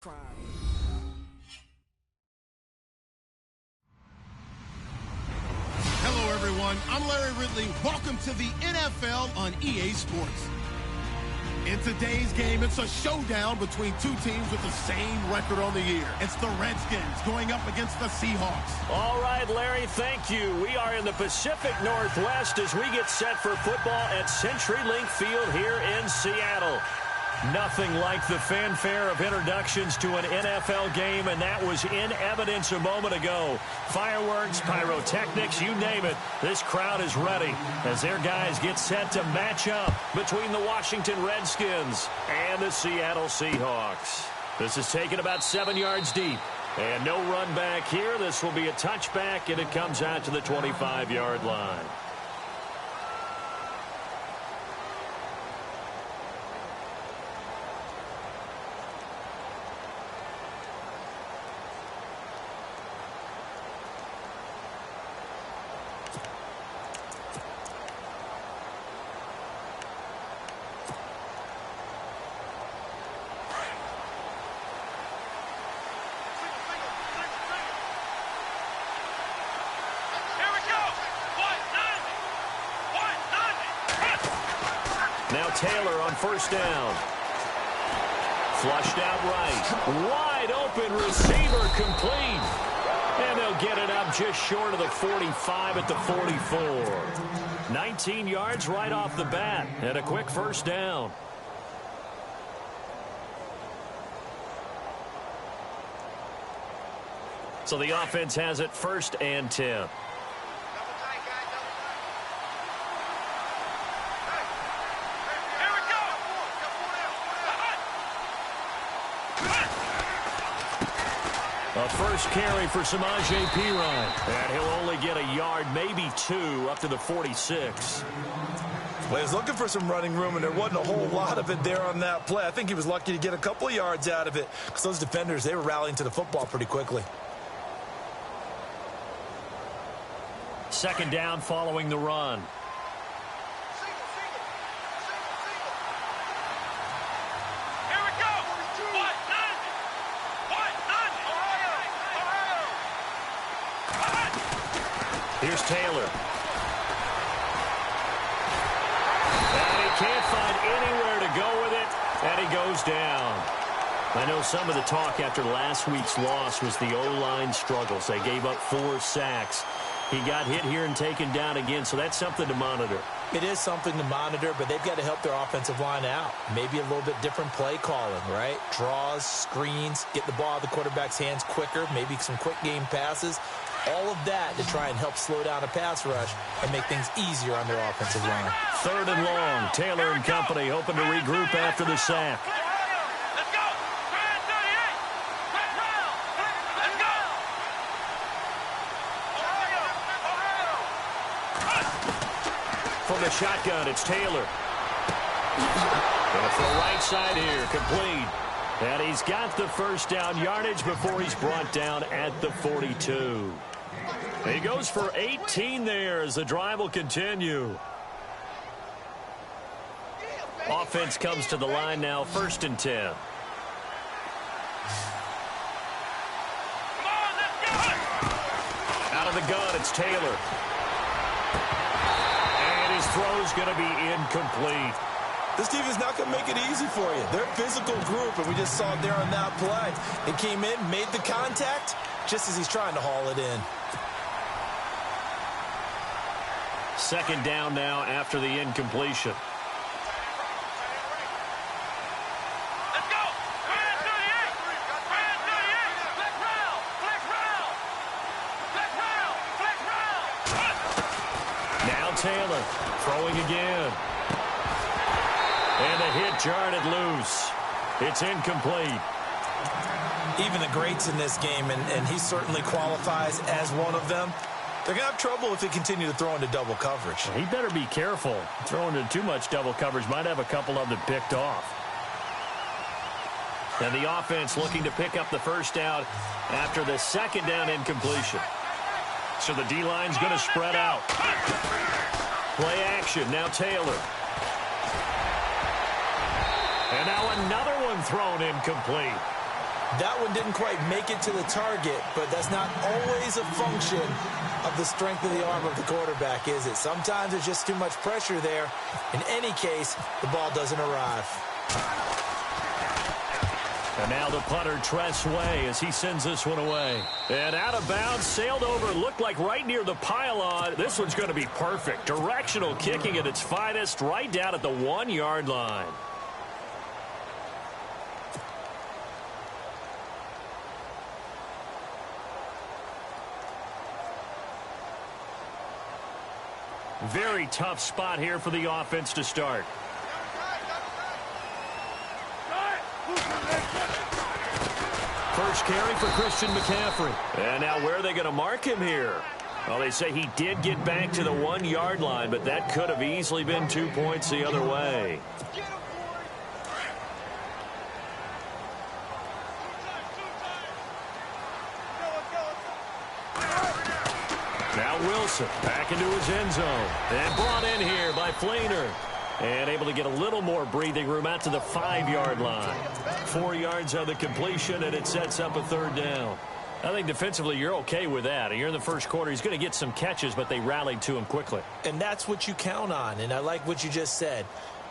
Hello, everyone. I'm Larry Ridley. Welcome to the NFL on EA Sports. In today's game, it's a showdown between two teams with the same record on the year. It's the Redskins going up against the Seahawks. All right, Larry, thank you. We are in the Pacific Northwest as we get set for football at CenturyLink Field here in Seattle. Nothing like the fanfare of introductions to an NFL game, and that was in evidence a moment ago. Fireworks, pyrotechnics, you name it. This crowd is ready as their guys get set to match up between the Washington Redskins and the Seattle Seahawks. This is taken about 7 yards deep, and no run back here. This will be a touchback, and it comes out to the 25-yard line. Now Taylor on first down. Flushed out right. Wide open receiver complete. And they'll get it up just short of the 45 at the 44. 19 yards right off the bat and a quick first down. So the offense has it 1st and 10. A first carry for Samaje Perine. And he'll only get a yard, maybe 2, up to the 46. Well, he was looking for some running room, and there wasn't a whole lot of it there on that play. I think he was lucky to get a couple of yards out of it because those defenders, they were rallying to the football pretty quickly. 2nd down following the run. Here's Taylor. And he can't find anywhere to go with it, and he goes down. I know some of the talk after last week's loss was the O-line struggles. They gave up 4 sacks. He got hit here and taken down again, so that's something to monitor. It is something to monitor, but they've got to help their offensive line out. Maybe a little bit different play calling, right? Draws, screens, get the ball out of the quarterback's hands quicker, maybe some quick game passes. All of that to try and help slow down a pass rush and make things easier on their offensive line. 3rd and long. Taylor and company hoping to regroup after the sack. From the shotgun, it's Taylor. And from the right side here, complete. And he's got the first down yardage before he's brought down at the 42. He goes for 18 there as the drive will continue. Offense comes to the line now, 1st and 10. Out of the gun, it's Taylor. And his throw's going to be incomplete. This team is not going to make it easy for you. They're a physical group, and we just saw it there on that play. It came in, made the contact, just as he's trying to haul it in. 2nd down now after the incompletion. Now Taylor throwing again. And the hit jarred it loose. It's incomplete. Even the greats in this game, and he certainly qualifies as one of them, they're going to have trouble if they continue to throw into double coverage. He better be careful. Throwing into too much double coverage might have a couple of them picked off. And the offense looking to pick up the first down after the 2nd down incompletion. So the D-line's going to spread out. Play action. Now Taylor. And now another one thrown incomplete. That one didn't quite make it to the target, but that's not always a function of the strength of the arm of the quarterback, is it? Sometimes there's just too much pressure there. In any case, the ball doesn't arrive. And now the punter, Tress Way, as he sends this one away. And out of bounds, sailed over, looked like right near the pylon. This one's going to be perfect. Directional kicking at its finest, right down at the 1-yard line. Very tough spot here for the offense to start. First carry for Christian McCaffrey. And now where are they going to mark him here? Well, they say he did get back to the 1-yard line, but that could have easily been 2 points the other way. Now Wilson back into his end zone. And brought in here by Fleener. And able to get a little more breathing room out to the 5-yard line. 4 yards on the completion, and it sets up a third down. I think defensively you're okay with that. You're in the first quarter. He's going to get some catches, but they rallied to him quickly. And that's what you count on, and I like what you just said.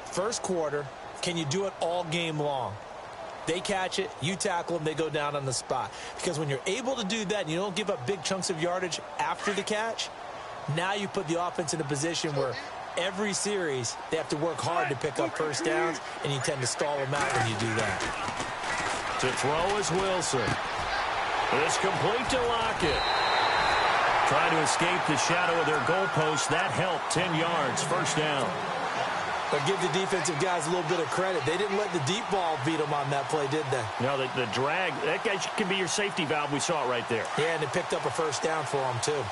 First quarter, can you do it all game long? They catch it, you tackle them, they go down on the spot. Because when you're able to do that and you don't give up big chunks of yardage after the catch, now you put the offense in a position where every series they have to work hard to pick up first downs, and you tend to stall them out when you do that. To throw is Wilson. It's complete to Lockett. Trying to escape the shadow of their goalpost. That helped. 10 yards, first down. But give the defensive guys a little bit of credit. They didn't let the deep ball beat them on that play, did they? No, the drag, that guy can be your safety valve. We saw it right there. Yeah, and it picked up a first down for them, too.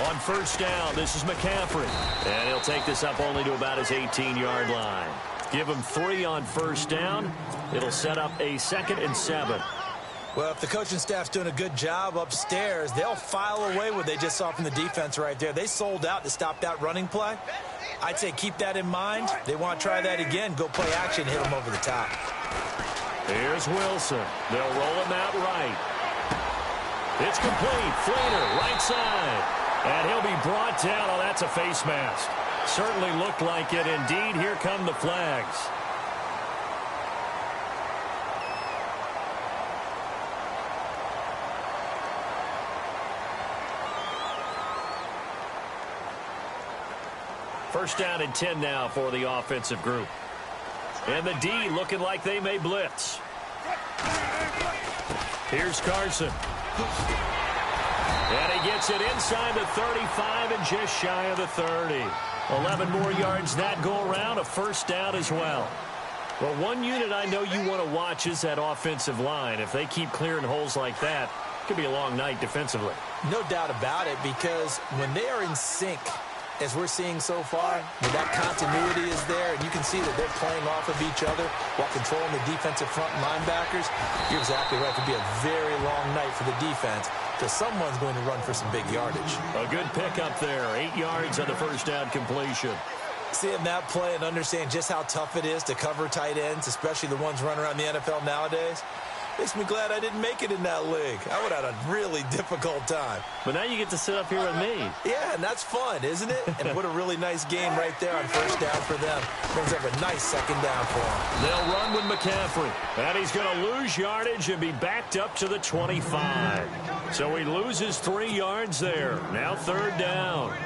On first down, this is McCaffrey. And he'll take this up only to about his 18-yard line. Give him 3 on first down. It'll set up a 2nd and 7. Well, if the coaching staff's doing a good job upstairs, they'll file away what they just saw from the defense right there. They sold out to stop that running play. I'd say keep that in mind. They want to try that again. Go play action, hit them over the top. Here's Wilson. They'll roll him out right. It's complete. Fleener, right side. And he'll be brought down. Oh, that's a face mask. Certainly looked like it. Indeed, here come the flags. First down and 10 now for the offensive group. And the D looking like they may blitz. Here's Carson. And he gets it inside the 35 and just shy of the 30. 11 more yards that go around, a first down as well. Well, one unit I know you want to watch is that offensive line. If they keep clearing holes like that, it could be a long night defensively. No doubt about it, because when they are in sync, as we're seeing so far, when that continuity is there, and you can see that they're playing off of each other while controlling the defensive front linebackers, you're exactly right. It could be a very long night for the defense, because someone's going to run for some big yardage. A good pickup there. 8 yards on the first down completion. Seeing that play and understand just how tough it is to cover tight ends, especially the ones running around the NFL nowadays, makes me glad I didn't make it in that league. I would have had a really difficult time. But now you get to sit up here with me. Yeah, and that's fun, isn't it? And what a really nice game right there on first down for them. Brings up a nice second down for them. They'll run with McCaffrey. And he's going to lose yardage and be backed up to the 25. So he loses 3 yards there. Now third down.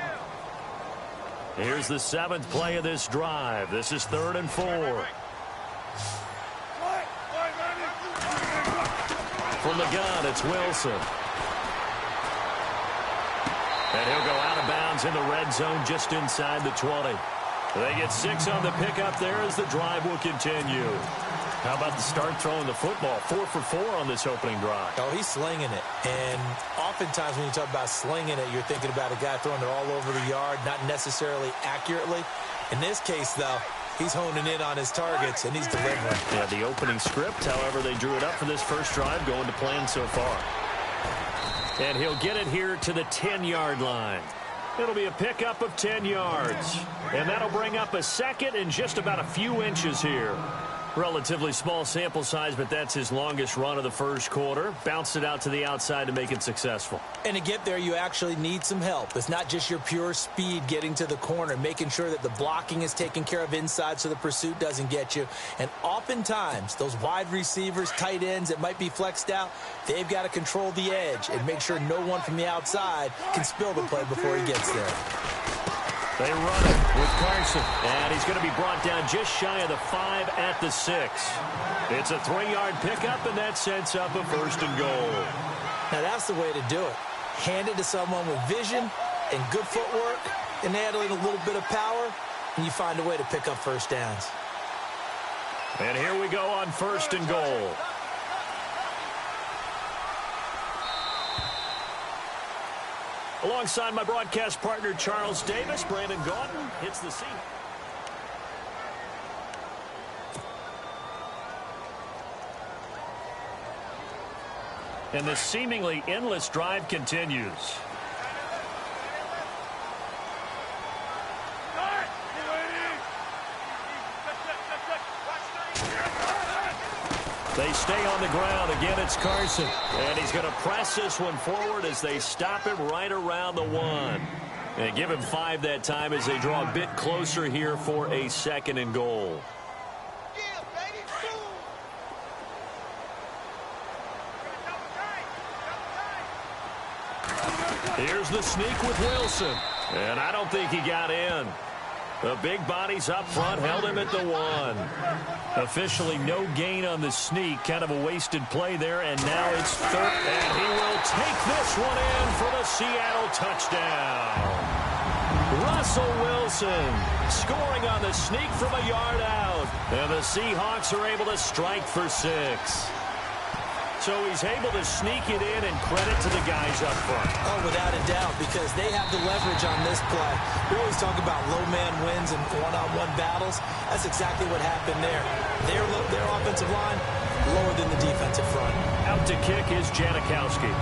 Here's the 7th play of this drive. This is 3rd and 4. From the gun, it's Wilson. And he'll go out of bounds in the red zone just inside the 20. They get 6 on the pickup there as the drive will continue. How about the start throwing the football? 4 for 4 on this opening drive. Oh, he's slinging it. And oftentimes when you talk about slinging it, you're thinking about a guy throwing it all over the yard, not necessarily accurately. In this case, though, he's honing in on his targets, and he's delivering. Yeah, the opening script, however, they drew it up for this first drive, going to plan so far. And he'll get it here to the 10-yard line. It'll be a pickup of 10 yards. And that'll bring up a second and just about a few inches here. Relatively small sample size, but that's his longest run of the first quarter. Bounced it out to the outside to make it successful. And to get there, you actually need some help. It's not just your pure speed getting to the corner, making sure that the blocking is taken care of inside so the pursuit doesn't get you. And oftentimes, those wide receivers, tight ends that might be flexed out, they've got to control the edge and make sure no one from the outside can spill the play before he gets there. They run it with Carson, and he's going to be brought down just shy of the 5 at the 6. It's a 3-yard pickup, and that sets up a 1st and goal. Now, that's the way to do it. Hand it to someone with vision and good footwork, and add in a little bit of power, and you find a way to pick up first downs. And here we go on 1st and goal. Alongside my broadcast partner, Charles Davis, Brandon Gaudin hits the scene. And this seemingly endless drive continues. They stay on the ground. Again, it's Carson. And he's going to press this one forward as they stop him right around the 1. And give him 5 that time as they draw a bit closer here for a 2nd and goal. Here's the sneak with Wilson. And I don't think he got in. The big bodies up front held him at the 1. Officially no gain on the sneak. Kind of a wasted play there, and now it's 3rd. And he will take this one in for the Seattle touchdown. Russell Wilson scoring on the sneak from a yard out. And the Seahawks are able to strike for 6. So he's able to sneak it in, and credit to the guys up front. Oh, without a doubt, because they have the leverage on this play. We always talk about low man wins and one-on-one battles. That's exactly what happened there. Their offensive line lower than the defensive front. Out to kick is Janikowski.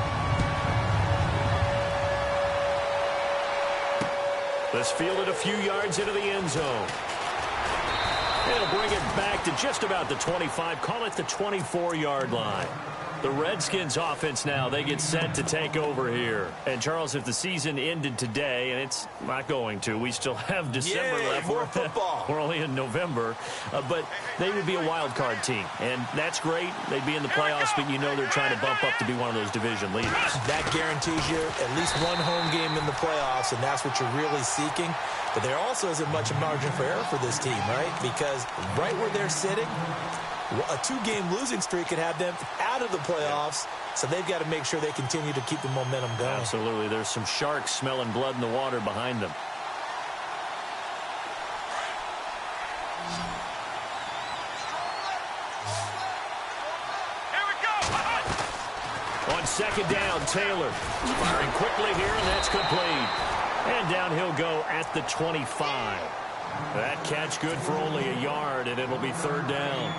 Let's field it a few yards into the end zone. It'll bring it back to just about the 25. Call it the 24-yard line. The Redskins offense now, they get set to take over here. And, Charles, if the season ended today, and it's not going to, we still have December left. More football. We're only in November. But they would be a wild card team. And that's great. They'd be in the playoffs, but you know they're trying to bump up to be one of those division leaders. That guarantees you at least one home game in the playoffs, and that's what you're really seeking. But there also isn't much margin for error for this team, right? Because right where they're sitting, a 2-game losing streak could have them out of the playoffs, so they've got to make sure they continue to keep the momentum going. Absolutely. There's some sharks smelling blood in the water behind them. Here we go. On 2nd down, Taylor firing quickly here, and that's complete. And down he'll go at the 25. That catch good for only a yard, and it'll be 3rd down.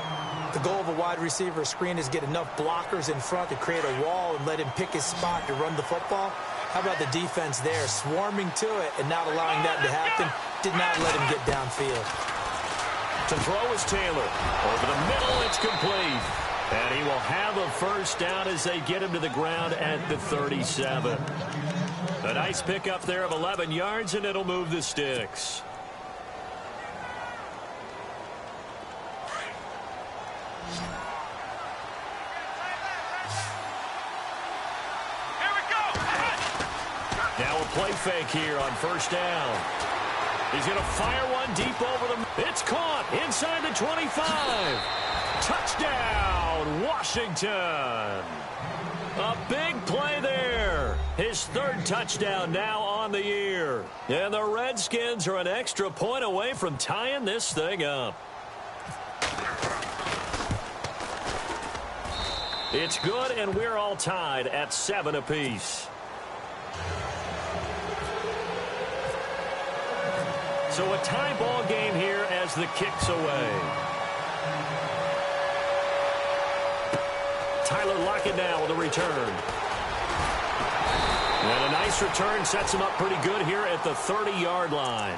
The goal of a wide receiver screen is get enough blockers in front to create a wall and let him pick his spot to run the football. How about the defense there, swarming to it and not allowing that to happen? Did not let him get downfield. To throw is Taylor. Over the middle, it's complete. And he will have a 1st down as they get him to the ground at the 37. A nice pickup there of 11 yards, and it'll move the sticks. Now a play fake here on 1st down. He's going to fire one deep over the... It's caught inside the 25. Touchdown, Washington. A big play there. His 3rd touchdown now on the year. And the Redskins are an extra point away from tying this thing up. It's good, and we're all tied at 7 apiece. So a tie ball game here as the kick's away. Tyler Lockett now with a return. And a nice return sets him up pretty good here at the 30-yard line.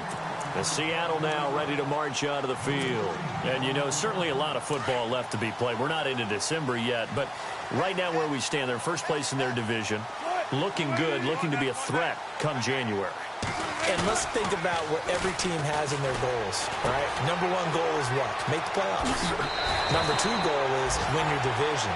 And Seattle now ready to march out of the field. And, you know, certainly a lot of football left to be played. We're not into December yet, but right now where we stand, they're first place in their division. Looking good, looking to be a threat come January. And let's think about what every team has in their goals, right? Number one goal is what? Make the playoffs. Number two goal is win your division.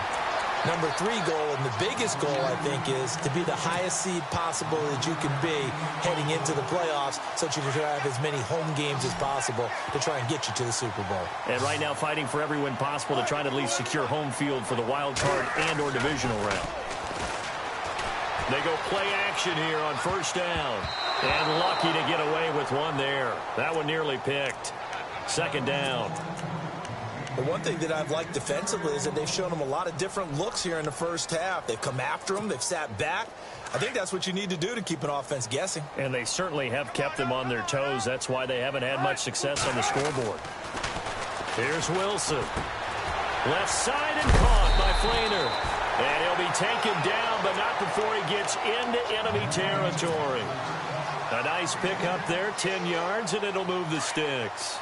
Number three goal, and the biggest goal, I think, is to be the highest seed possible that you can be heading into the playoffs so that you can have as many home games as possible to try and get you to the Super Bowl. And right now fighting for every win possible to try to at least secure home field for the wild card and or divisional round. They go play action here on first down. And lucky to get away with one there. That one nearly picked. Second down. The one thing that I've liked defensively is that they've shown them a lot of different looks here in the first half. They've come after them. They've sat back. I think that's what you need to do to keep an offense guessing. And they certainly have kept them on their toes. That's why they haven't had much success on the scoreboard. Here's Wilson. Left side and caught by Flainer. And he'll be taken down, but not before he gets into enemy territory. A nice pick up there, 10 yards, and it'll move the sticks.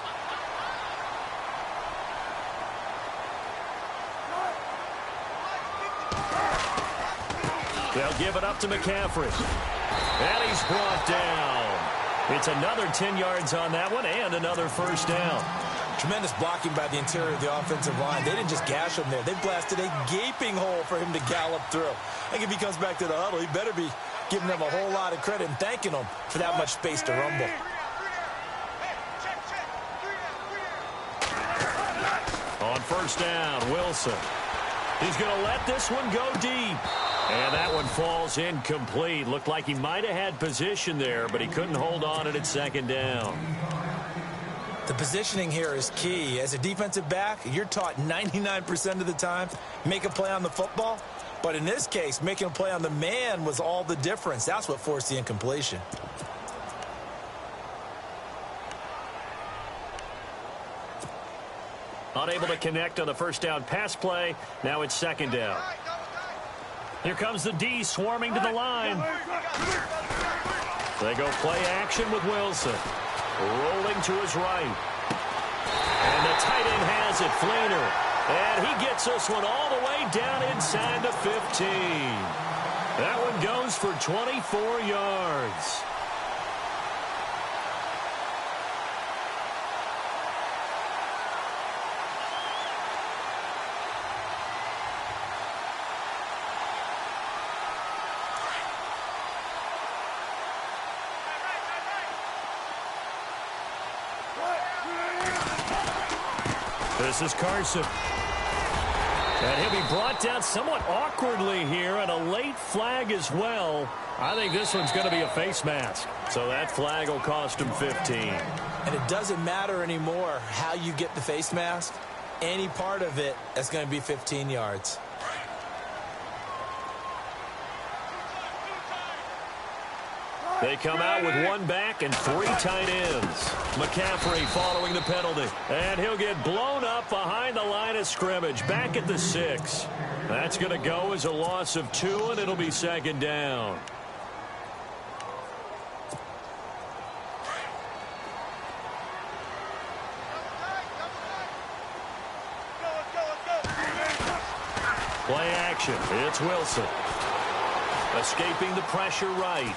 They'll give it up to McCaffrey. And he's brought down. It's another 10 yards on that one and another first down. Tremendous blocking by the interior of the offensive line. They didn't just gash him there. They blasted a gaping hole for him to gallop through. I think if he comes back to the huddle, he better be giving them a whole lot of credit and thanking them for that much space to rumble. On first down, Wilson. He's going to let this one go deep. And that one falls incomplete. Looked like he might have had position there, but he couldn't hold on it at second down. The positioning here is key. As a defensive back, you're taught 99% of the time, make a play on the football. But in this case, making a play on the man was all the difference. That's what forced the incompletion. Unable to connect on the first down pass play. Now it's second down. Here comes the D swarming to the line. They go play action with Wilson. Rolling to his right. And the tight end has it, Flainer. And he gets this one all the way down inside the 15. That one goes for 24 yards. This is Carson. And he'll be brought down somewhat awkwardly here, and a late flag as well. I think this one's going to be a face mask. So that flag will cost him 15. And it doesn't matter anymore how you get the face mask. Any part of it is going to be 15 yards. They come out with one back and three tight ends. McCaffrey following the penalty. And he'll get blown up behind the line of scrimmage. Back at the 6. That's going to go as a loss of 2, and it'll be second down. Play action. It's Wilson. Escaping the pressure right.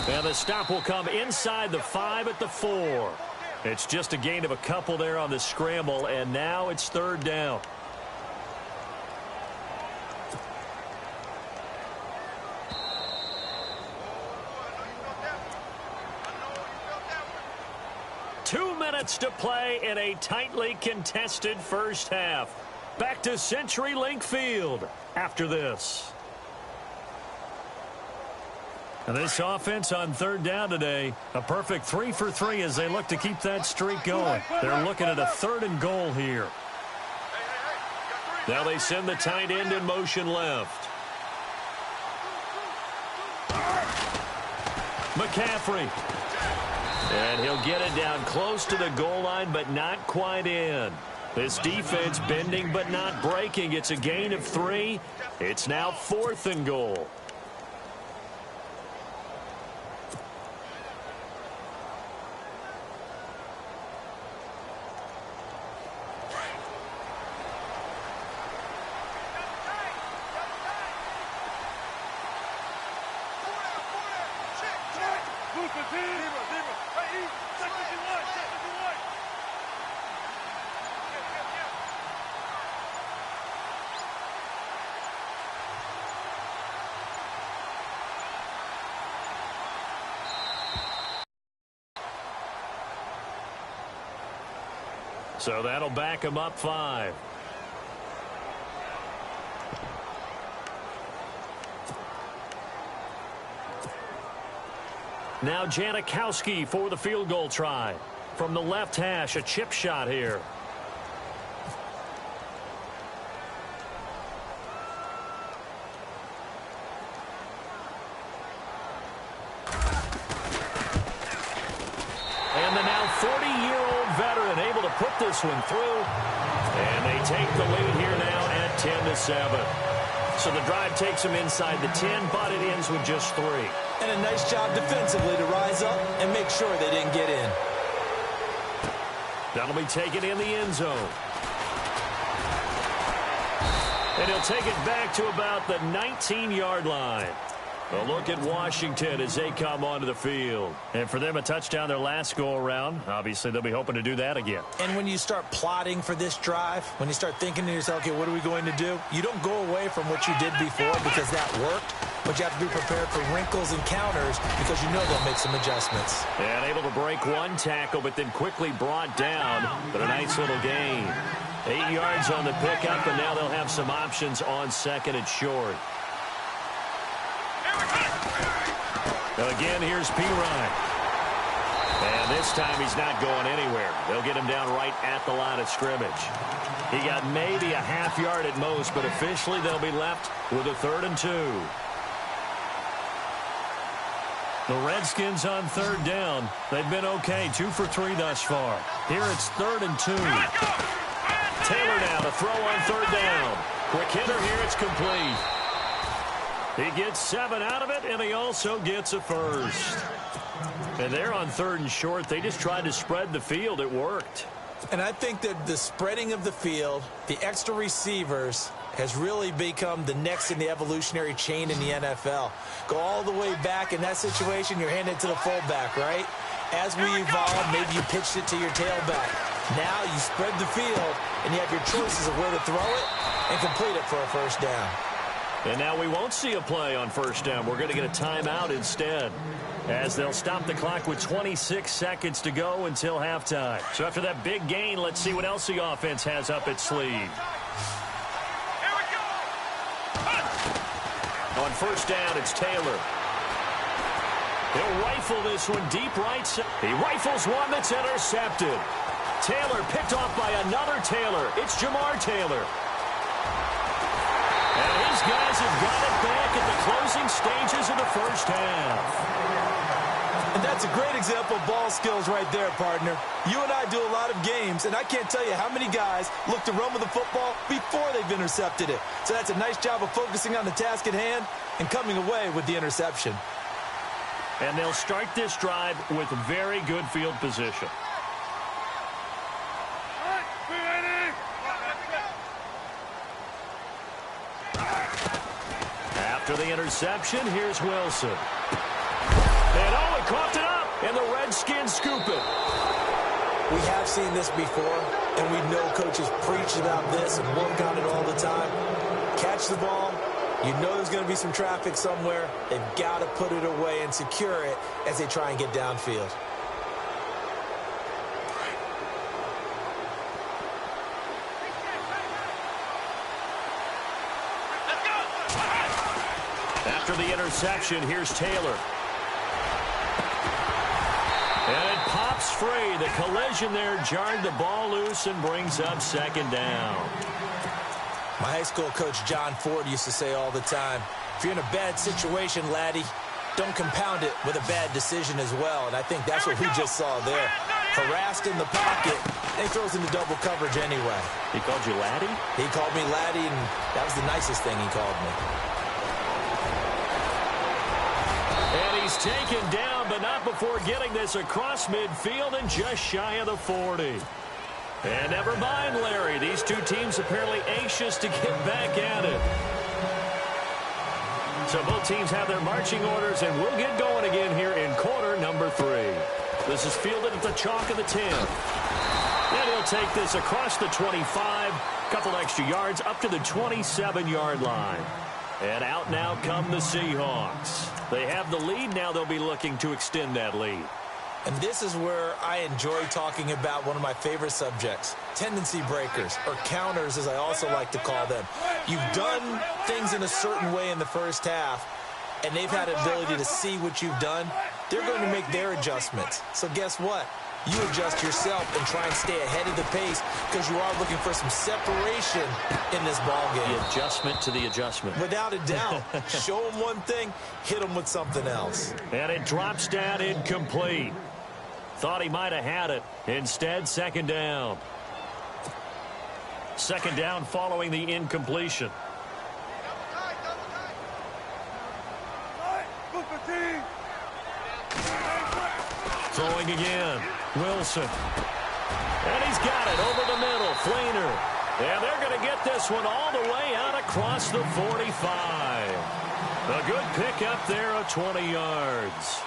And the stop will come inside the 5 at the 4. It's just a gain of a couple there on the scramble, and now it's third down. Two minutes to play in a tightly contested first half. Back to CenturyLink Field after this. And this offense on third down today, a perfect 3 for 3 as they look to keep that streak going. They're looking at a 3rd and goal here. Now they send the tight end in motion left. McCaffrey. And he'll get it down close to the goal line, but not quite in. This defense bending but not breaking. It's a gain of 3. It's now 4th and goal. So that'll back him up 5. Now Janikowski for the field goal try. From the left hash, a chip shot here. And the now 40-year-old veteran able to put this one through. And they take the lead here now at 10-7. So the drive takes them inside the 10, but it ends with just 3. And a nice job defensively to rise up and make sure they didn't get in. That'll be taken in the end zone. And he'll take it back to about the 19-yard line. A look at Washington as they come onto the field. And for them, a touchdown their last go-around. Obviously, they'll be hoping to do that again. And when you start plotting for this drive, when you start thinking to yourself, okay, what are we going to do? You don't go away from what you did before because that worked. But you have to be prepared for wrinkles and counters because you know they'll make some adjustments. And able to break one tackle, but then quickly brought down. But a nice little gain. 8 yards on the pickup, and now they'll have some options on second and short. Again, here's Pirine. And this time he's not going anywhere. They'll get him down right at the line of scrimmage. He got maybe a half yard at most, but officially they'll be left with a 3rd and 2. The Redskins on 3rd down. They've been okay, 2 for 3 thus far. Here it's 3rd and 2. Taylor now to throw on 3rd down. Quick hitter here, it's complete. He gets 7 out of it, and he also gets a first. And they're on 3rd and short. They just tried to spread the field. It worked. And I think that the spreading of the field, the extra receivers, has really become the next in the evolutionary chain in the NFL. Go all the way back in that situation, you're handed to the fullback, right? As we evolve, maybe you pitched it to your tailback. Now you spread the field, and you have your choices of where to throw it and complete it for a first down. And now we won't see a play on first down. We're going to get a timeout instead, as they'll stop the clock with 26 seconds to go until halftime. So after that big gain, let's see what else the offense has up its sleeve. On first down, it's Taylor. He'll rifle this one deep right side. He rifles one that's intercepted. Taylor picked off by another Taylor. It's Jamar Taylor. And his guys have got it back at the closing stages of the first half. And that's a great example of ball skills right there, partner. You and I do a lot of games, and I can't tell you how many guys look to run with the football before they've intercepted it. So that's a nice job of focusing on the task at hand and coming away with the interception. And they'll start this drive with very good field position. After the interception, here's Wilson. And he coughed it up, and the Redskins scoop it. We have seen this before, and we know coaches preach about this and work on it all the time. Catch the ball. You know there's going to be some traffic somewhere. They've got to put it away and secure it as they try and get downfield. After the interception, here's Taylor. And it pops free. The collision there jarred the ball loose and brings up second down. My high school coach, John Ford, used to say all the time, if you're in a bad situation, laddie, don't compound it with a bad decision as well. And I think that's what we just saw there. Harassed in the pocket, and he throws into double coverage anyway. He called you laddie? He called me laddie, and that was the nicest thing he called me. And he's taken down, but not before getting this across midfield and just shy of the 40. And never mind, Larry. These two teams apparently anxious to get back at it. So both teams have their marching orders, and we'll get going again here in quarter number 3. This is fielded at the chalk of the 10. And he'll take this across the 25, couple extra yards up to the 27-yard line. And out now come the Seahawks. They have the lead. Now they'll be looking to extend that lead. And this is where I enjoy talking about one of my favorite subjects, tendency breakers, or counters as I also like to call them. You've done things in a certain way in the first half, and they've had an ability to see what you've done. They're going to make their adjustments. So guess what? You adjust yourself and try and stay ahead of the pace because you are looking for some separation in this ball game. The adjustment to the adjustment. Without a doubt. Show them one thing, hit them with something else. And it drops down incomplete. Thought he might have had it. Instead, second down. Second down following the incompletion. Throwing again. Wilson. And he's got it over the middle. Flainer. And they're going to get this one all the way out across the 45. A good pickup there of 20 yards.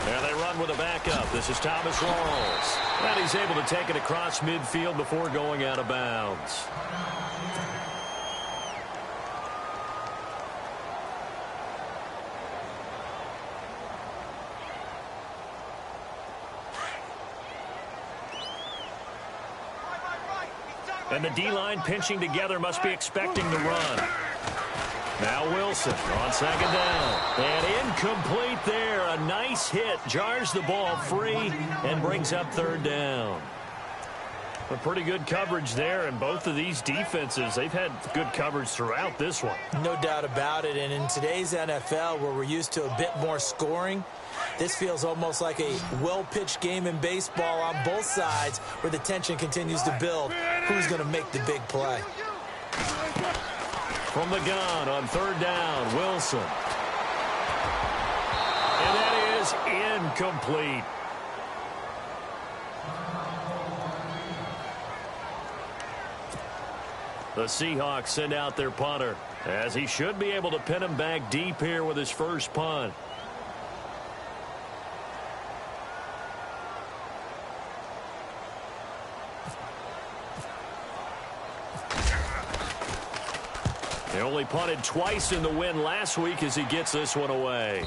And they run with a backup. This is Thomas Rawls. And he's able to take it across midfield before going out of bounds. And the D-line pinching together must be expecting the run. Now Wilson on second down. And incomplete there. A nice hit. Jars the ball free and brings up third down. A pretty good coverage there, and both of these defenses, they've had good coverage throughout this one. No doubt about it. And in today's NFL, where we're used to a bit more scoring, this feels almost like a well-pitched game in baseball on both sides where the tension continues to build. Who's going to make the big play? From the gun on third down, Wilson. And that is incomplete. The Seahawks send out their punter, as he should be able to pin him back deep here with his first punt. He only punted twice in the win last week as he gets this one away.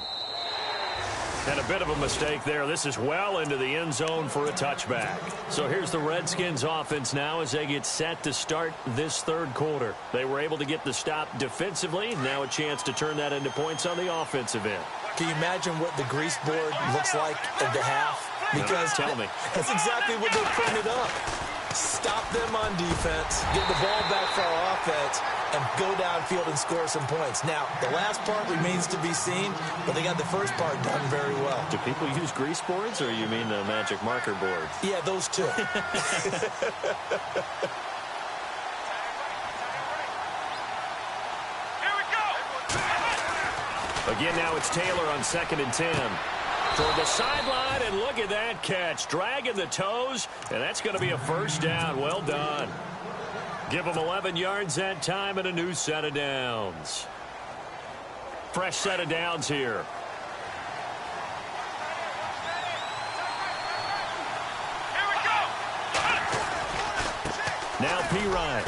And a bit of a mistake there. This is well into the end zone for a touchback. So here's the Redskins offense now as they get set to start this third quarter. They were able to get the stop defensively. Now a chance to turn that into points on the offensive end. Can you imagine what the grease board looks like at the half? Because tell me. That's exactly what they printed up. Stop them on defense, get the ball back for our offense, and go downfield and score some points. Now, the last part remains to be seen, but they got the first part done very well. Do people use grease boards, or you mean the magic marker board? Yeah, those two. Again, now it's Taylor on 2nd and 10. Toward the sideline, and look at that catch. Dragging the toes, and that's going to be a first down. Well done. Give them 11 yards that time and a new set of downs. Fresh set of downs here. Here we go. Now P-Ryan.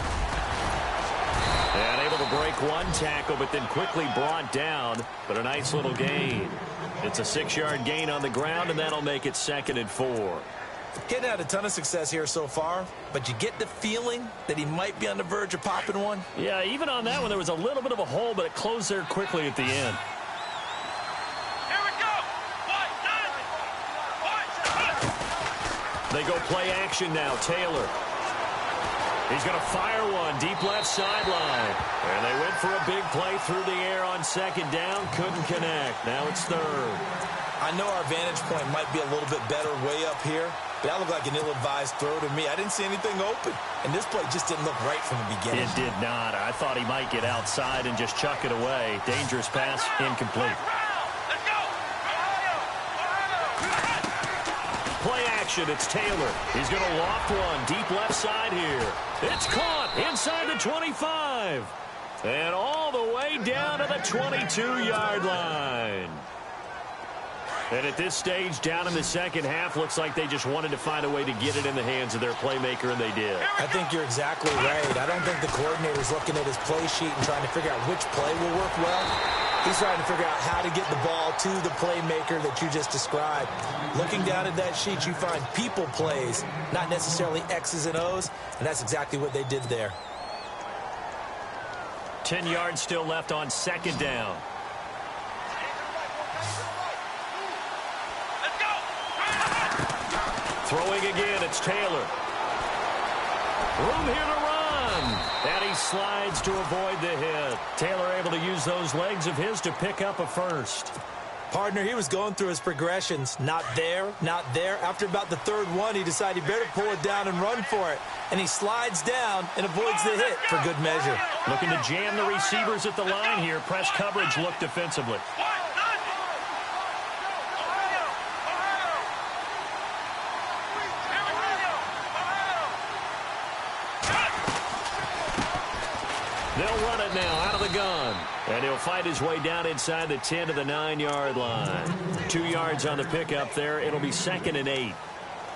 And able to break one tackle, but then quickly brought down. But a nice little gain. It's a 6-yard gain on the ground, and that'll make it 2nd and 4. Getting had a ton of success here so far, but you get the feeling that he might be on the verge of popping one. Yeah, even on that one, there was a little bit of a hole, but it closed there quickly at the end. Here we go. They go play action now. Taylor. He's going to fire one deep left sideline. And they went for a big play through the air on 2nd down. Couldn't connect. Now it's 3rd. I know our vantage point might be a little bit better way up here, but that looked like an ill-advised throw to me. I didn't see anything open, and this play just didn't look right from the beginning. It did not. I thought he might get outside and just chuck it away. Dangerous pass, incomplete. Let's go! Play action, it's Taylor. He's going to loft one deep left side here. It's caught inside the 25. And all the way down to the 22-yard line. And at this stage, down in the second half, looks like they just wanted to find a way to get it in the hands of their playmaker, and they did. I think you're exactly right. I don't think the coordinator's looking at his play sheet and trying to figure out which play will work well. He's trying to figure out how to get the ball to the playmaker that you just described. Looking down at that sheet, you find people plays, not necessarily X's and O's, and that's exactly what they did there. 10 yards still left on second down. Throwing again, it's Taylor. Room here to run. And he slides to avoid the hit. Taylor able to use those legs of his to pick up a first. Partner, he was going through his progressions. Not there, not there. After about the third one, he decided he better pull it down and run for it. And he slides down and avoids the hit for good measure. Looking to jam the receivers at the line here. Press coverage look defensively. They'll run it now out of the gun. And he'll fight his way down inside the 10 to the 9-yard line. 2 yards on the pickup there. It'll be 2nd and 8.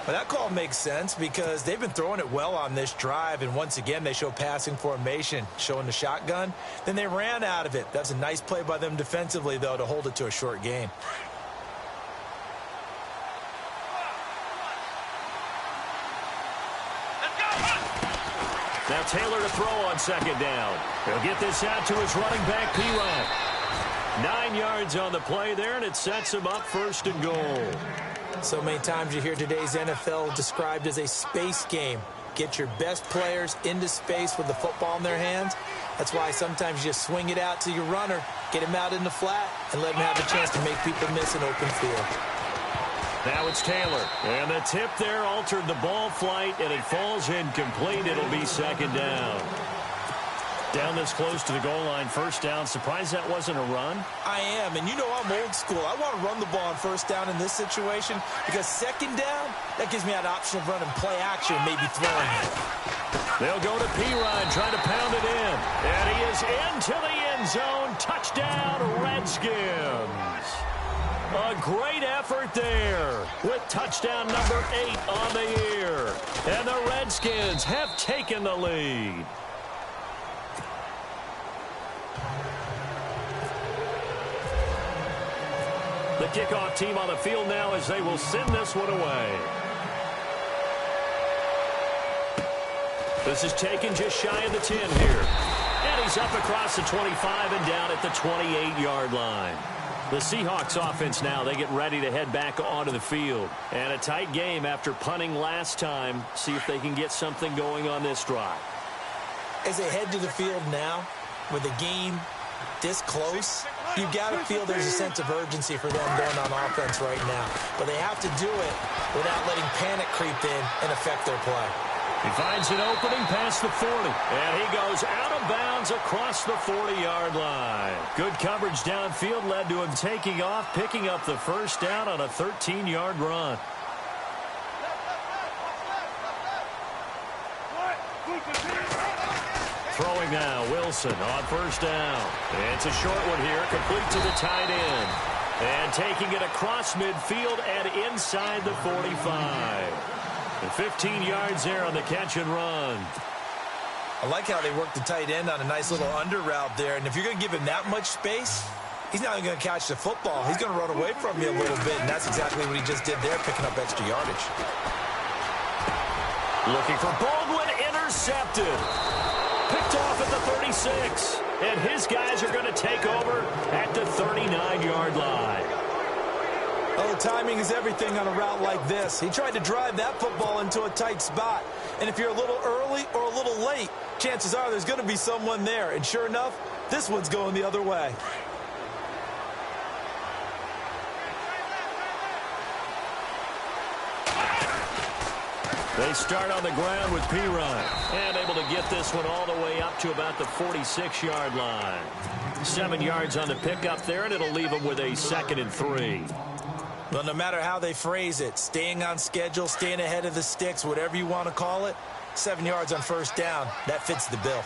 Well, that call makes sense because they've been throwing it well on this drive, and once again they show passing formation, showing the shotgun. Then they ran out of it. That's a nice play by them defensively, though, to hold it to a short gain. Now Taylor to throw on second down. He'll get this out to his running back, P-Ryan. 9 yards on the play there, and it sets him up 1st and goal. So many times you hear today's NFL described as a space game. Get your best players into space with the football in their hands. That's why sometimes you just swing it out to your runner, get him out in the flat, and let him have a chance to make people miss an open field. Now it's Taylor. And the tip there altered the ball flight, and it falls incomplete. It'll be 2nd down. Down this close to the goal line, 1st down. Surprised that wasn't a run? I am, and you know I'm old school. I want to run the ball on 1st down in this situation because 2nd down, that gives me an option of running play action, maybe throwing it. They'll go to P-Ryan, trying to pound it in. And he is into the end zone. Touchdown, Redskins. A great effort there with touchdown number 8 on the year. And the Redskins have taken the lead. The kickoff team on the field now as they will send this one away. This is taken just shy of the 10 here. And he's up across the 25 and down at the 28-yard line. The Seahawks offense now, they get ready to head back onto the field. And a tight game after punting last time. See if they can get something going on this drive. As they head to the field now, with the game this close, you've got to feel there's a sense of urgency for them going on offense right now. But they have to do it without letting panic creep in and affect their play. He finds an opening past the 40. And he goes out of bounds across the 40-yard line. Good coverage downfield led to him taking off, picking up the 1st down on a 13-yard run. Throwing now, Wilson on 1st down. It's a short one here, complete to the tight end. And taking it across midfield and inside the 45. And 15 yards there on the catch and run. I like how they work the tight end on a nice little under route there. And if you're going to give him that much space, he's not going to catch the football. He's going to run away from you a little bit, and that's exactly what he just did there, picking up extra yardage. Looking for Baldwin, intercepted. Picked off at the 36. And his guys are going to take over at the 39-yard line. Oh, timing is everything on a route like this. He tried to drive that football into a tight spot. And if you're a little early or a little late, chances are there's going to be someone there. And sure enough, this one's going the other way. They start on the ground with P-Ryan. And able to get this one all the way up to about the 46-yard line. 7 yards on the pickup there, and it'll leave them with a 2nd and 3. Well, no matter how they phrase it, staying on schedule, staying ahead of the sticks, whatever you want to call it, 7 yards on first down, that fits the bill.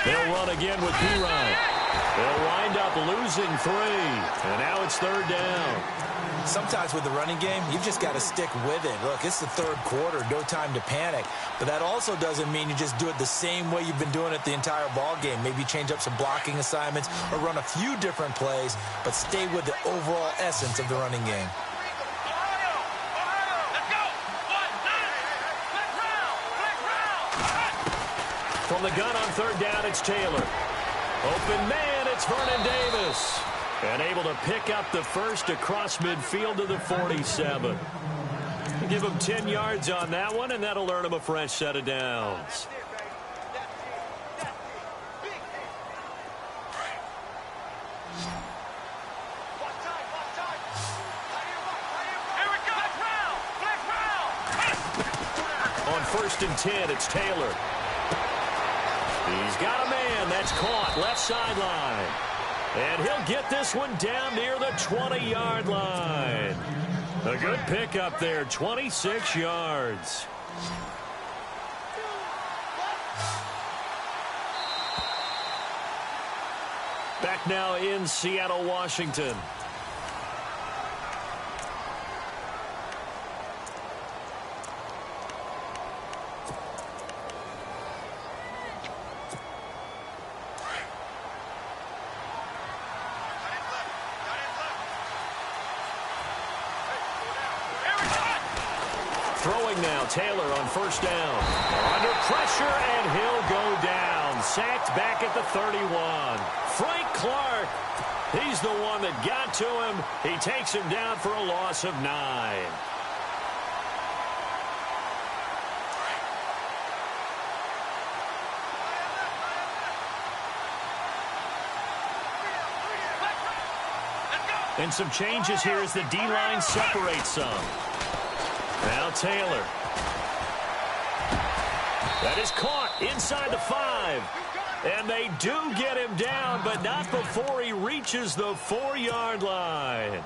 They'll run again with P-Ryan. They'll wind up losing 3. And now it's 3rd down. Sometimes with the running game, you've just got to stick with it. Look, it's the 3rd quarter, no time to panic. But that also doesn't mean you just do it the same way you've been doing it the entire ball game. Maybe change up some blocking assignments or run a few different plays, but stay with the overall essence of the running game. From the gun on 3rd down, it's Taylor. Open man, it's Vernon Davis. And able to pick up the first across midfield to the 47. Give him 10 yards on that one, and that'll earn him a fresh set of downs. On 1st and 10, it's Taylor. He's got a man. That's caught. Left sideline. And he'll get this one down near the 20-yard line. A good pickup there, 26 yards. Back now in Seattle, Washington. Throwing now, Taylor on 1st down. Under pressure, and he'll go down. Sacked back at the 31. Frank Clark, he's the one that got to him. He takes him down for a loss of 9. And some changes here as the D-line separates some. Now Taylor. That is caught inside the 5. And they do get him down, but not before he reaches the 4-yard line.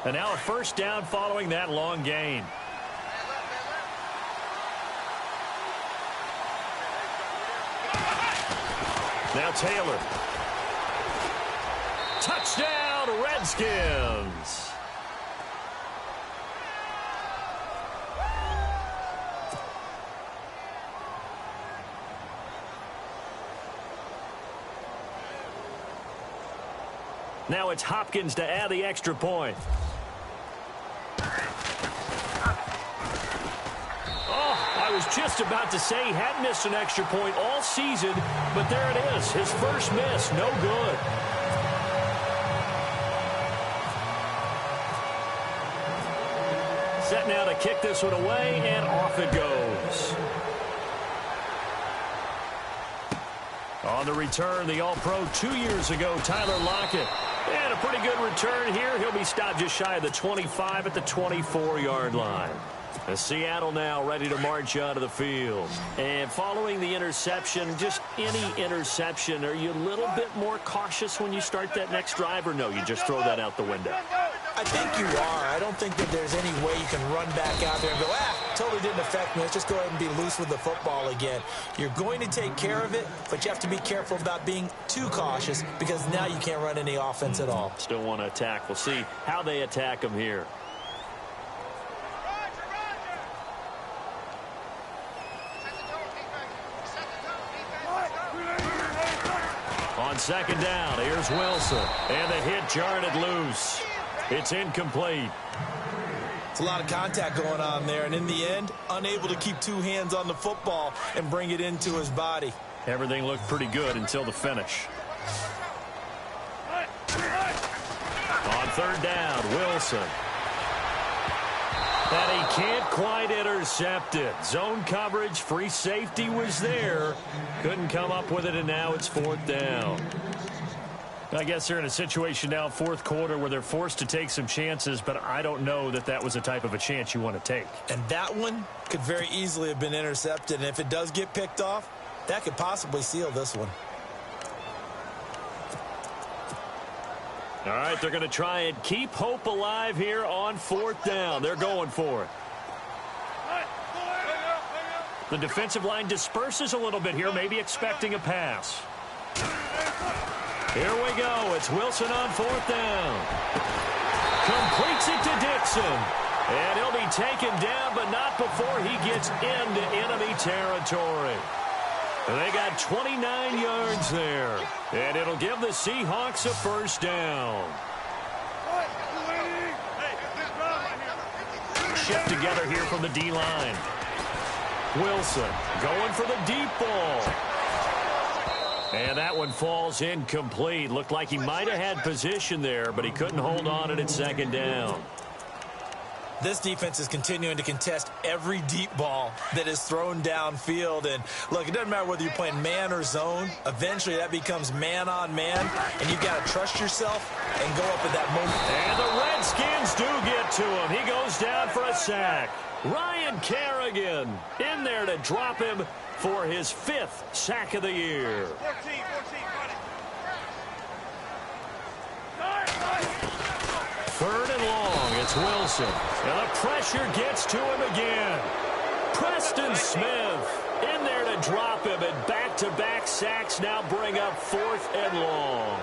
And now a 1st down following that long gain. Now Taylor. Touchdown, Redskins. Now it's Hopkins to add the extra point. I was just about to say he hadn't missed an extra point all season, but there it is. His first miss, no good. Set now to kick this one away, and off it goes. On the return, the All-Pro 2 years ago, Tyler Lockett. And a pretty good return here. He'll be stopped just shy of the 25 at the 24-yard line. As Seattle now ready to march out of the field. And following the interception, just any interception, are you a little bit more cautious when you start that next drive, or no, you just throw that out the window? I think you are. I don't think that there's any way you can run back out there and go, totally didn't affect me. Let's just go ahead and be loose with the football again. You're going to take care of it, but you have to be careful about being too cautious because now you can't run any offense at all. Still want to attack. We'll see how they attack them here. On 2nd down, here's Wilson. And the hit jarred it loose. It's incomplete. It's a lot of contact going on there, and in the end, unable to keep 2 hands on the football and bring it into his body. Everything looked pretty good until the finish. On 3rd down, Wilson. And he can't quite intercept it. Zone coverage, free safety was there. Couldn't come up with it, and now it's 4th down. I guess they're in a situation now, fourth quarter, where they're forced to take some chances, but I don't know that that was the type of a chance you want to take. And that one could very easily have been intercepted, and if it does get picked off, that could possibly seal this one. All right, they're going to try and keep hope alive here on fourth down. They're going for it. The defensive line disperses a little bit here, maybe expecting a pass. Here we go. It's Wilson on fourth down. Completes it to Dixon. And he'll be taken down, but not before he gets into enemy territory. They got 29 yards there. And it'll give the Seahawks a first down. Shift together here from the D-line. Wilson going for the deep ball. And that one falls incomplete. Looked like he might have had position there, but he couldn't hold on at second down. This defense is continuing to contest every deep ball that is thrown downfield. And, look, it doesn't matter whether you're playing man or zone. Eventually, that becomes man-on-man, and you've got to trust yourself and go up at that moment. And the Redskins do get to him. He goes down for a sack. Ryan Kerrigan in there to drop him for his 5th sack of the year. 14, Third and long, it's Wilson. And the pressure gets to him again. Preston Smith in there to drop him, and back-to-back sacks now bring up 4th and long.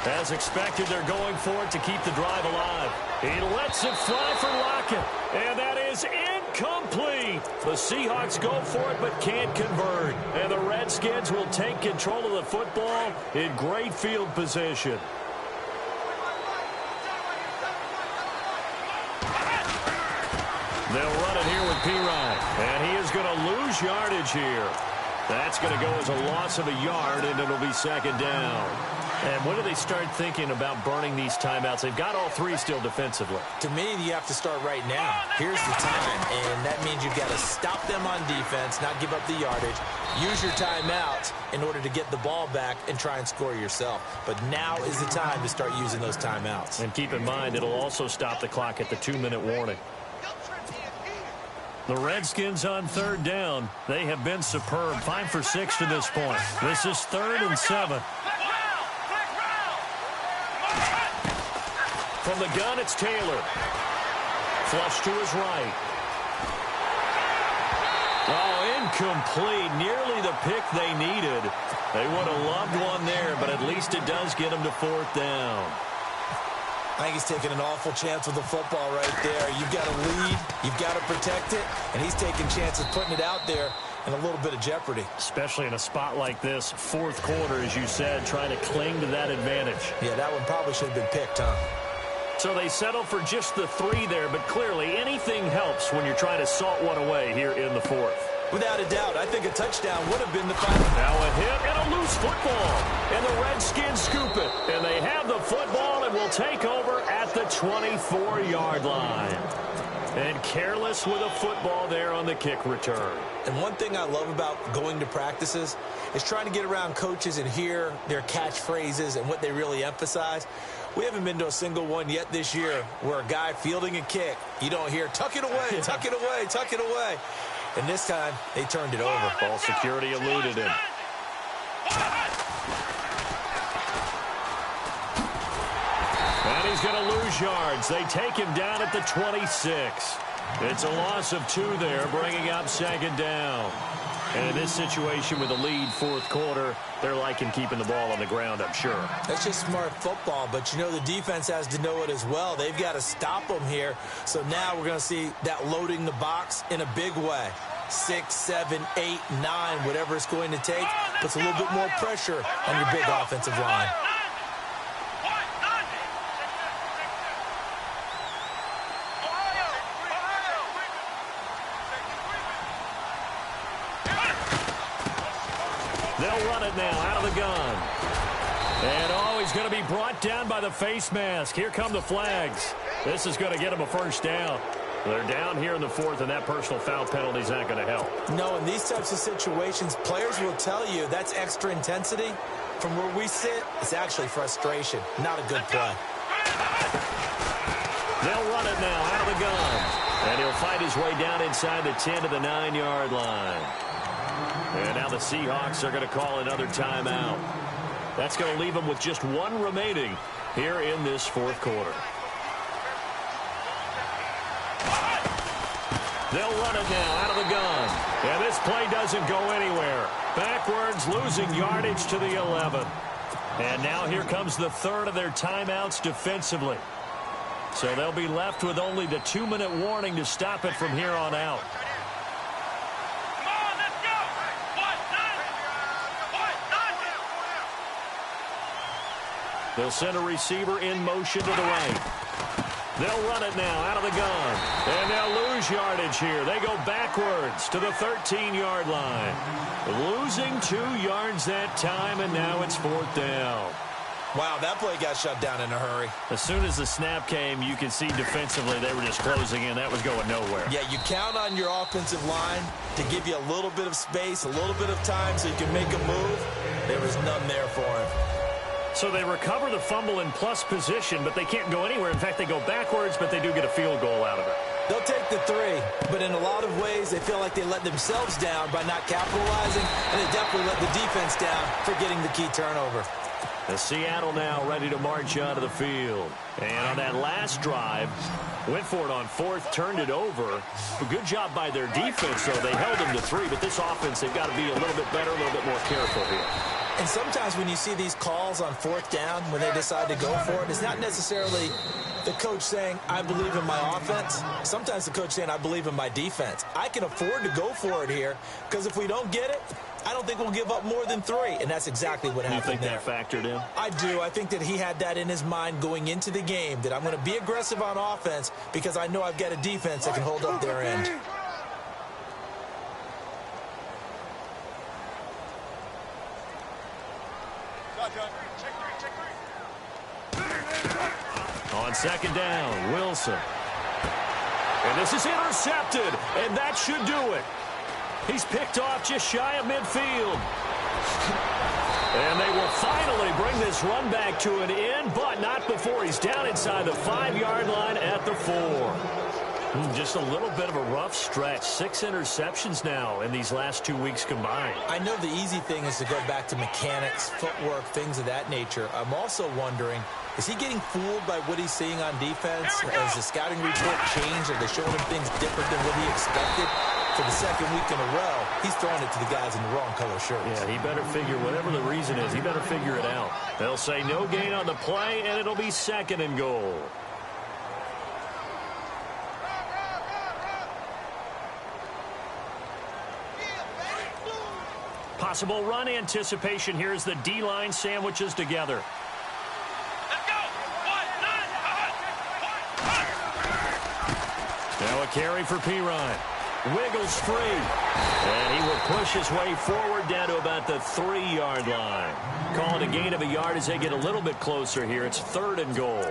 As expected, they're going for it to keep the drive alive. He lets it fly for Lockett, and that is incomplete. The Seahawks go for it but can't convert, and the Redskins will take control of the football in great field position. They'll run it here with Pirine, and he is going to lose yardage here. That's going to go as a loss of a yard, and it'll be second down. And when do they start thinking about burning these timeouts? They've got all 3 still defensively. To me, you have to start right now. Here's the time, and that means you've got to stop them on defense, not give up the yardage. Use your timeouts in order to get the ball back and try and score yourself. But now is the time to start using those timeouts. And keep in mind, it'll also stop the clock at the 2-minute warning. The Redskins on third down. They have been superb. 5 for 6 to this point. This is 3rd and 7. From the gun, it's Taylor. Flush to his right. Oh, incomplete. Nearly the pick they needed. They would have loved one there, but at least it does get them to 4th down. I think he's taking an awful chance with the football right there. You've got to lead. You've got to protect it. And he's taking chances putting it out there in a little bit of jeopardy. Especially in a spot like this, 4th quarter, as you said, trying to cling to that advantage. Yeah, that one probably should have been picked, huh? So they settle for just the 3 there, but clearly anything helps when you're trying to salt one away here in the 4th. Without a doubt, I think a touchdown would have been the final. Now a hit and a loose football. And the Redskins scoop it. And they have the football and will take over at the 24-yard line. And careless with a football there on the kick return. And one thing I love about going to practices is trying to get around coaches and hear their catchphrases and what they really emphasize. We haven't been to a single one yet this year where a guy fielding a kick, you don't hear, tuck it away, tuck it away, tuck it away. And this time, they turned it over. Ball security eluded him. And he's going to lose yards. They take him down at the 26. It's a loss of 2 there, bringing up second down. And in this situation with a lead 4th quarter, they're liking keeping the ball on the ground, I'm sure. That's just smart football, but you know the defense has to know it as well. They've got to stop them here. So now we're going to see that loading the box in a big way. 6, 7, 8, 9, whatever it's going to take, puts a little bit more pressure on your big offensive line. They'll run it now out of the gun. And, oh, he's going to be brought down by the face mask. Here come the flags. This is going to get him a first down. They're down here in the fourth, and that personal foul penalty is not going to help. No, in these types of situations, players will tell you that's extra intensity. From where we sit, it's actually frustration. Not a good play. They'll run it now out of the gun. And he'll fight his way down inside the 10 to the 9-yard line. And now the Seahawks are going to call another timeout. That's going to leave them with just one remaining here in this fourth quarter. They'll run it now out of the gun. And this play doesn't go anywhere. Backwards, losing yardage to the 11. And now here comes the third of their timeouts defensively. So they'll be left with only the 2-minute warning to stop it from here on out. Come on, let's go. They'll send a receiver in motion to the right. They'll run it now out of the gun. And they'll lose yardage here. They go backwards to the 13-yard line. Losing 2 yards that time, and now it's fourth down. Wow, that play got shut down in a hurry. As soon as the snap came, you could see defensively they were just closing in. That was going nowhere. Yeah, you count on your offensive line to give you a little bit of space, a little bit of time so you can make a move. There was none there for him. So they recover the fumble in plus position, but they can't go anywhere. In fact, they go backwards, but they do get a field goal out of it. They'll take the 3, but in a lot of ways, they feel like they let themselves down by not capitalizing, and they definitely let the defense down for getting the key turnover. The Seattle now ready to march onto the field. And on that last drive, went for it on fourth, turned it over. A good job by their defense, though. They held them to 3, but this offense, they've got to be a little bit better, a little bit more careful here. And sometimes when you see these calls on fourth down, when they decide to go for it, it's not necessarily the coach saying, I believe in my offense. Sometimes the coach saying, I believe in my defense. I can afford to go for it here, because if we don't get it, I don't think we'll give up more than 3, and that's exactly what happened there. You think that factored in? I do. I think that he had that in his mind going into the game, that I'm going to be aggressive on offense because I know I've got a defense that can hold up their end. On second down, Wilson. And this is intercepted, and that should do it. He's picked off just shy of midfield. And they will finally bring this run back to an end, but not before he's down inside the 5-yard line at the 4. Just a little bit of a rough stretch. 6 interceptions now in these last 2 weeks combined. I know the easy thing is to go back to mechanics, footwork, things of that nature. I'm also wondering, is he getting fooled by what he's seeing on defense? Has the scouting report changed? Are they showing him things different than what he expected? For the second week in a row, he's throwing it to the guys in the wrong color shirts. Yeah, he better figure, whatever the reason is, he better figure it out. They'll say no gain on the play, and it'll be second and goal. Possible run anticipation here as the D-line sandwiches together. Let's go. 1, 9, Now a carry for Pirine. Wiggles free. And he will push his way forward down to about the 3-yard line. Calling a gain of a yard as they get a little bit closer here. It's third and goal.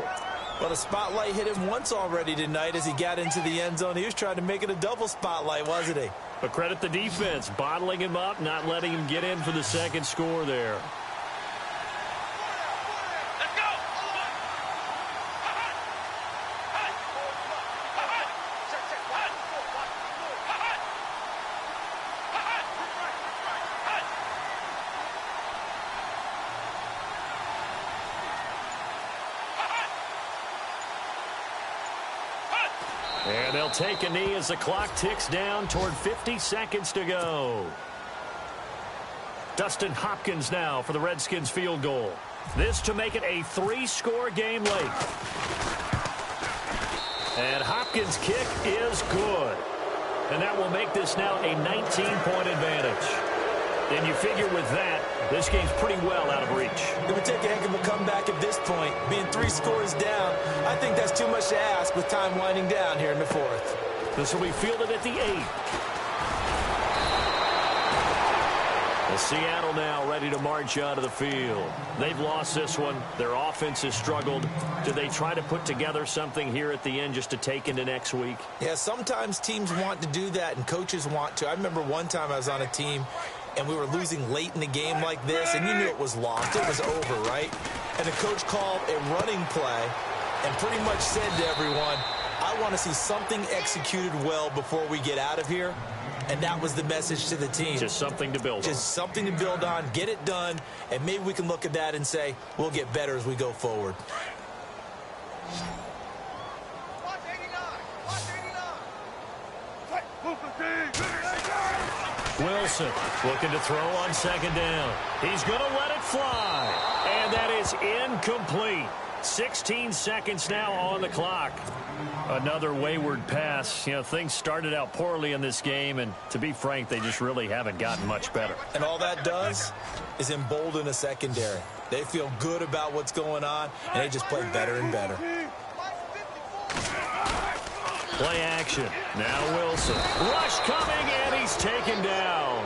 Well, the spotlight hit him once already tonight as he got into the end zone. He was trying to make it a double spotlight, wasn't he? But credit the defense, bottling him up, not letting him get in for the second score there. let's go. And they'll take a knee as the clock ticks down toward 50 seconds to go. Dustin Hopkins now for the Redskins field goal. This to make it a 3-score game late. And Hopkins' kick is good. And that will make this now a 19-point advantage. And you figure with that, this game's pretty well out of reach. It would take a heck of a comeback at this point. Being 3 scores down, I think that's too much to ask with time winding down here in the 4th. This will be fielded at the 8. Well, Seattle now ready to march out of the field. They've lost this one. Their offense has struggled. Do they try to put together something here at the end just to take into next week? Yeah, sometimes teams want to do that and coaches want to. I remember one time I was on a team and we were losing late in the game like this, and you knew it was lost. It was over, right? And the coach called a running play and pretty much said to everyone, I want to see something executed well before we get out of here. And that was the message to the team. Just something to build on. Just something to build on, get it done, and maybe we can look at that and say, we'll get better as we go forward. Wilson looking to throw on second down. He's going to let it fly. And that is incomplete. 16 seconds now on the clock. Another wayward pass. You know, things started out poorly in this game, and to be frank, they just really haven't gotten much better. And all that does is embolden a secondary. They feel good about what's going on, and they just play better and better. Play action. Now Wilson. Rush coming, and he's taken down.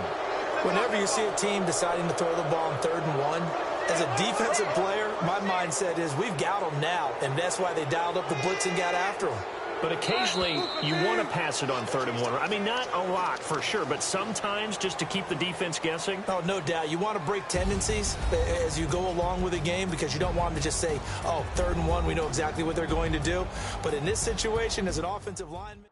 Whenever you see a team deciding to throw the ball on 3rd and 1, as a defensive player, my mindset is we've got them now, and that's why they dialed up the blitz and got after them. But occasionally, you want to pass it on 3rd and 1. I mean, not a lot for sure, but sometimes just to keep the defense guessing. Oh, no doubt. You want to break tendencies as you go along with a game because you don't want them to just say, oh, 3rd and 1, we know exactly what they're going to do. But in this situation, as an offensive lineman,